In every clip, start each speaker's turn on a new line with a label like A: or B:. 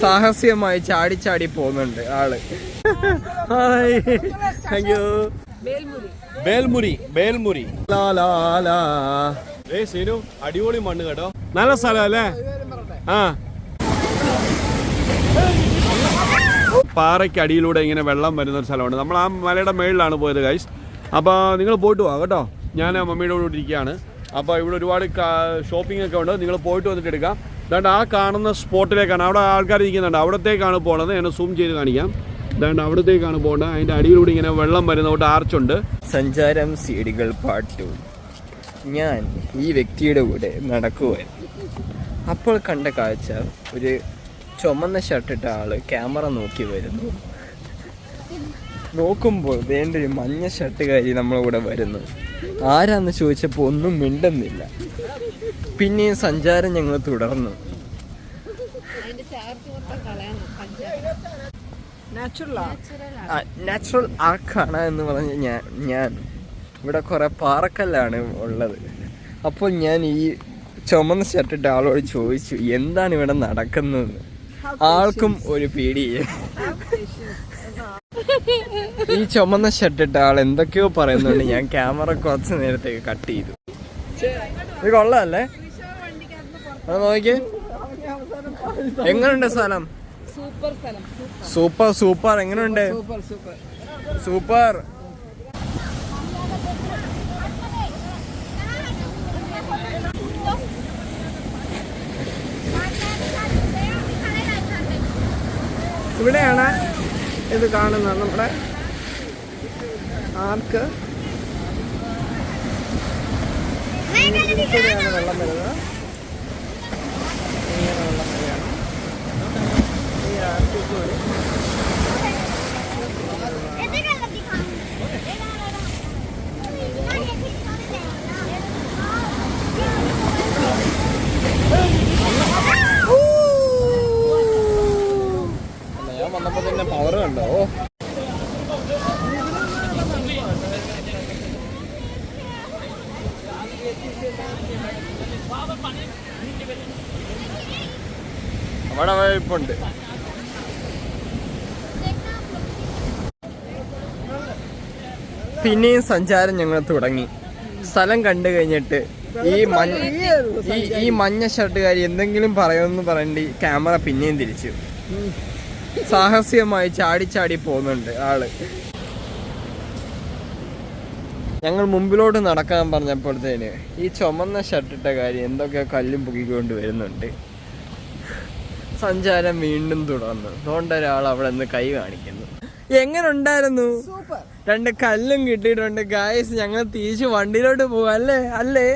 A: സാഹസ്യമായി ചാടി ചാടി പോകുന്നുണ്ട് ആള്. Hi, thank you. ബേൽമുരി അടിപൊളി മണ്ണ് കേട്ടോ, നല്ല സ്ഥലം അല്ലേ. ആ, പാറയ്ക്ക് അടിയിലൂടെ ഇങ്ങനെ വെള്ളം വരുന്ന ഒരു സ്ഥലമുണ്ട്. നമ്മൾ ആ മലയുടെ മേളിലാണ് പോയത് ഗൈസ്. അപ്പോൾ നിങ്ങൾ പോയിട്ട് പോവാം കേട്ടോ. ഞാൻ മമ്മിയുടെ കൂടെ ഇരിക്കുകയാണ്. അപ്പോൾ ഇവിടെ ഒരുപാട് ഷോപ്പിംഗ് ഒക്കെ ഉണ്ട്. നിങ്ങൾ പോയിട്ട് വന്നിട്ട് എടുക്കാം. അതുകൊണ്ട് ആ കാണുന്ന സ്പോട്ടിലേക്കാണ്, അവിടെ ആൾക്കാർ ഇരിക്കുന്നുണ്ട്, അവിടത്തേക്കാണ് പോകണത്. ഞാൻ സൂം ചെയ്ത് കാണിക്കാം. അതുകൊണ്ട് അവിടത്തേക്കാണ് പോകേണ്ടത്. അതിൻ്റെ അടിയിലൂടെ ഇങ്ങനെ വെള്ളം വരുന്നതുകൊണ്ട് ആർച്ചുണ്ട്. സഞ്ചാരം സീഡികൾ പാർട്ട് 2. ഞാൻ ഈ വ്യക്തിയുടെ കൂടെ നടക്കുമായിരുന്നു. അപ്പോൾ കണ്ട കാഴ്ച, ഒരു ചുമന്ന ഷർട്ടിട്ട ആള് ക്യാമറ നോക്കി വരുന്നു. നോക്കുമ്പോൾ വേണ്ട ഒരു മഞ്ഞ ഷർട്ടുകാരി നമ്മളെ കൂടെ വരുന്നു. ആരാന്ന് ചോദിച്ചപ്പോൾ ഒന്നും മിണ്ടുന്നില്ല. പിന്നെയും സഞ്ചാരം ഞങ്ങൾ തുടർന്നു. നാച്ചുറൽ ആർക്കാണ് എന്ന് പറഞ്ഞ് ഞാൻ ഇവിടെ കുറെ പാറക്കല്ലാണ് ഉള്ളത്. അപ്പോൾ ഞാൻ ഈ ചുമന്ന ഷർട്ടിട്ട ആളോട് ചോദിച്ചു എന്താണ് ഇവിടെ നടക്കുന്നത്. ആൾക്കും ഒരു പേടിയെ. ഈ ചുമന്ന ഷർട്ടിട്ട ആൾ എന്തൊക്കെയോ പറയുന്നുണ്ട്. ഞാൻ ക്യാമറ കുറച്ച് നേരത്തേക്ക് കട്ട് ചെയ്തു. ഇത് കൊള്ളാല്ലേ? അത് നോക്കിയേ, എങ്ങനുണ്ട് സ്ഥലം? സൂപ്പർ. എങ്ങനെയുണ്ട്? സൂപ്പർ. ഇവിടെയാണ് ഇത് കാണുന്നത്, നമ്മുടെ ആർക്ക്. ഇവിടെയാണ് വെള്ളം വരുന്നത്. ഇങ്ങനെ വെള്ളം വരികയാണ്. ഈ ആർക്കൊക്കെ വരും. ഞാൻ വന്നപ്പോ തന്നെ പവർ കണ്ടോ? അവിടെ വഴിപ്പുണ്ട്. പിന്നെയും സഞ്ചാരം ഞങ്ങൾ തുടങ്ങി. സ്ഥലം കണ്ടു കഴിഞ്ഞിട്ട് ഈ മഞ്ഞ ഷർട്ടുകാരി എന്തെങ്കിലും പറയുമെന്ന് പറഞ്ഞിട്ട് ക്യാമറ പിന്നെയും തിരിച്ചു. സാഹസ്യമായി ചാടി ചാടി പോകുന്നുണ്ട് ആള്. ഞങ്ങൾ മുമ്പിലോട്ട് നടക്കാൻ പറഞ്ഞപ്പോഴത്തേന് ഈ ചുമന്ന ഷർട്ടിട്ട കാര്യം എന്തൊക്കെയോ കല്ലും പൊക്കിക്കൊണ്ട് വരുന്നുണ്ട്. സഞ്ചാരം വീണ്ടും തുടർന്നു. അതുകൊണ്ട് ഒരാൾ അവിടെ നിന്ന് കൈ കാണിക്കുന്നു. എങ്ങനെ ഉണ്ടായിരുന്നു? രണ്ട് കല്ലും കിട്ടിയിട്ടുണ്ട് ഗായ്സ്. ഞങ്ങൾ തിരിച്ച് വണ്ടിയിലോട്ട് പോവാ. അല്ലേ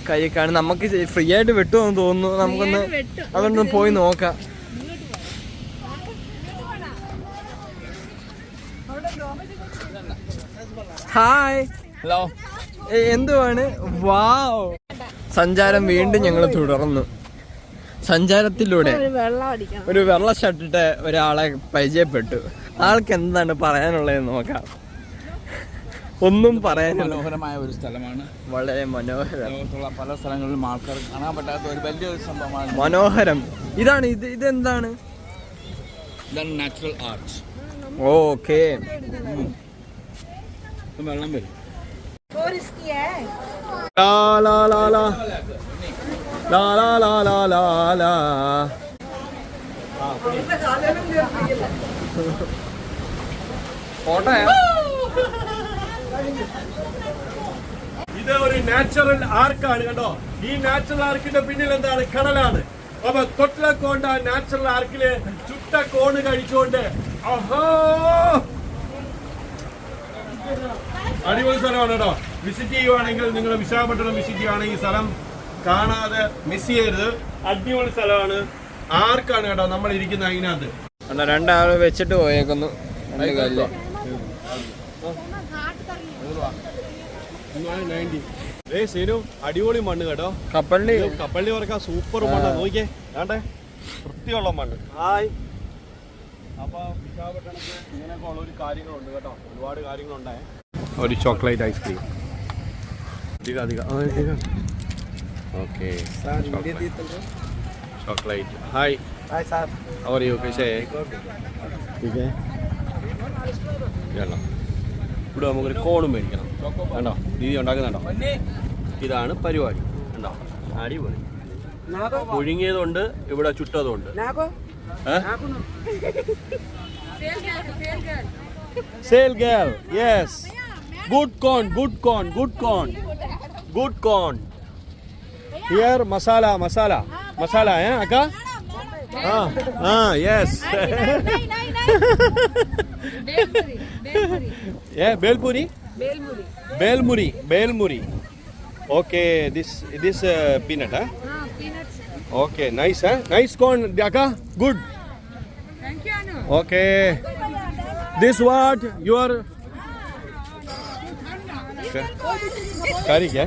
A: കരിക്കാണ്. നമുക്ക് ഫ്രീ ആയിട്ട് വെട്ടുമെന്ന് തോന്നുന്നു. നമുക്കൊന്ന് അതൊന്ന് പോയി നോക്കാം. Hi, hello. എന്തുവാണ്? വാവ്. സഞ്ചാരം വീണ്ടും ഞങ്ങൾ തുടർന്നു. സഞ്ചാരത്തിലൂടെ ഒരു വെള്ള ഷർട്ടിട്ട് ഒരാളെ പരിചയപ്പെട്ടു. ആൾക്ക് എന്താണ് പറയാനുള്ളതെന്ന് നോക്കാം. ഒന്നും പറയാനില്ല.
B: മനോഹരമായ ഒരു സ്ഥലമാണ്,
A: വളരെ മനോഹരം.
B: ലോകത്തുള്ള പല സ്ഥലങ്ങളിലും ആൾക്കാർ കാണാൻ പറ്റാത്ത ഒരു വലിയൊരു സംഭവമാണ്.
A: മനോഹരം. ഇതെന്താണ്?
B: ഇതാണ് നാച്ചുറൽ ആർട്ട്.
A: ഓക്കെ.
B: വെള്ളം വരും.
C: ഇത് ഒരു നാച്ചുറൽ ആർക്കാണ് കേട്ടോ. ഈ നാച്ചുറൽ ആർക്കിന്റെ പിന്നിൽ എന്താണ്? കടലാണ്. അപ്പൊ തൊട്ടിലക്കോണ്ട നാച്ചുറൽ ആർക്കില് ചുട്ട കോണ് കഴിച്ചുകൊണ്ട് അടിപൊളി സ്ഥലമാണ് കേട്ടോ. വിസിറ്റ് ചെയ്യുവാണെങ്കിൽ, നിങ്ങൾ വിശാഖപട്ടണം വിസിറ്റ് ചെയ്യുവാണെങ്കിൽ ഈ സ്ഥലം കാണാതെ മിസ് ചെയ്യരുത്. അടിപൊളി സ്ഥലമാണ്. ആർക്കാണ് കേട്ടോ നമ്മൾ ഇരിക്കുന്ന അതിനകത്ത്.
A: രണ്ടാള് വെച്ചിട്ട് പോയേക്കുന്നു.
C: അടിപൊളി മണ്ണ് കേട്ടോ. കപ്പള്ളി പറക്കാൻ സൂപ്പർ മണ്ണ്. നോക്കിയേ, വേണ്ടേ വൃത്തിയുള്ള മണ്ണ്. ഹായ്. അപ്പൊ വിശാഖപട്ടണത്തിൽ ഇങ്ങനെയൊക്കെ ഉള്ള ഒരു കാര്യങ്ങളുണ്ട് കേട്ടോ. ഒരുപാട് കാര്യങ്ങളുണ്ടായ ഒരു chocolate ice cream. Okay.
A: chocolate. Hi.
B: Hi, sir.
A: How are you? कैसे है? ठीक है. കേട്ടോ. ഇവിടെ നമുക്കൊരു കോണും മേടിക്കണം. കണ്ടോ? ദീദി ഉണ്ടാക്കുന്നുണ്ടോ? ഇതാണ് പരിപാടി. കണ്ടോ? അടിപൊളി. പുഴുങ്ങിയതുണ്ട്, ഇവിടെ ചുട്ടതുണ്ട്. Sale girl. Yes. Good corn, good corn, good corn. Good corn. Here masala, masala. Masala, eh, Akka? Yes. Yeah, Belpuri? Belmuri. Okay, this peanut, huh?
D: Peanuts.
A: Okay, nice, huh? Nice corn, Akka. Good.
D: Thank you, Anu.
A: Okay. This what? Your കറിക്ക്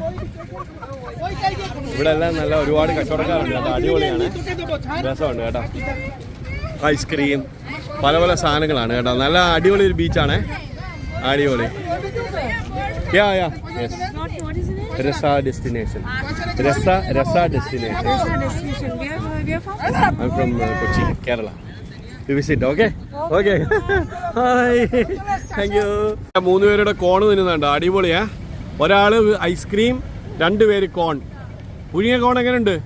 A: ഇവിടെ എല്ലാം നല്ല ഒരുപാട് കച്ചവടക്കാരുണ്ട് കേട്ടോ. അടിപൊളിയാണ്, രസമുണ്ട് കേട്ടോ. Ice cream, പല പല സാധനങ്ങളാണ് കേട്ടോ. നല്ല അടിപൊളി ഒരു ബീച്ചാണ്. അടിപൊളി. Yeah yes.
D: What is the name?
A: രസ ഡെസ്റ്റിനേഷൻ. രസ destination.
D: Destination. Where from?
A: I'm from Kochi, Kerala. We visit, okay? Okay. Hi. Thank you. 3 പേരുടെ കോൺ തിന്നുന്നുണ്ട്. അടിപൊളിയാ. ഒരാള് ഐസ്ക്രീം, 2 പേര് കോൺ. പുഴുങ്ങിയ കോൺ എങ്ങനെയുണ്ട്?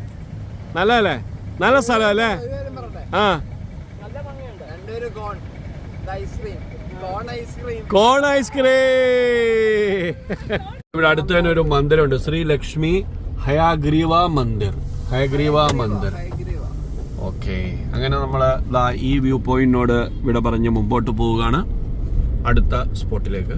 A: നല്ലതല്ലേ? നല്ല സ്ഥലമല്ലേ? ആ, കോൺ ഐസ്ക്രീം. ഇവിടെ അടുത്ത് തന്നെ ഒരു മന്ദിരമുണ്ട്, ശ്രീ ലക്ഷ്മി ഹയഗ്രീവ മന്ദിർ. ഓക്കെ, അങ്ങനെ നമ്മൾ ഈ വ്യൂ പോയിന്റിനോട് ഇവിടെ പറഞ്ഞ് മുമ്പോട്ട് പോവുകയാണ് അടുത്ത സ്പോട്ടിലേക്ക്.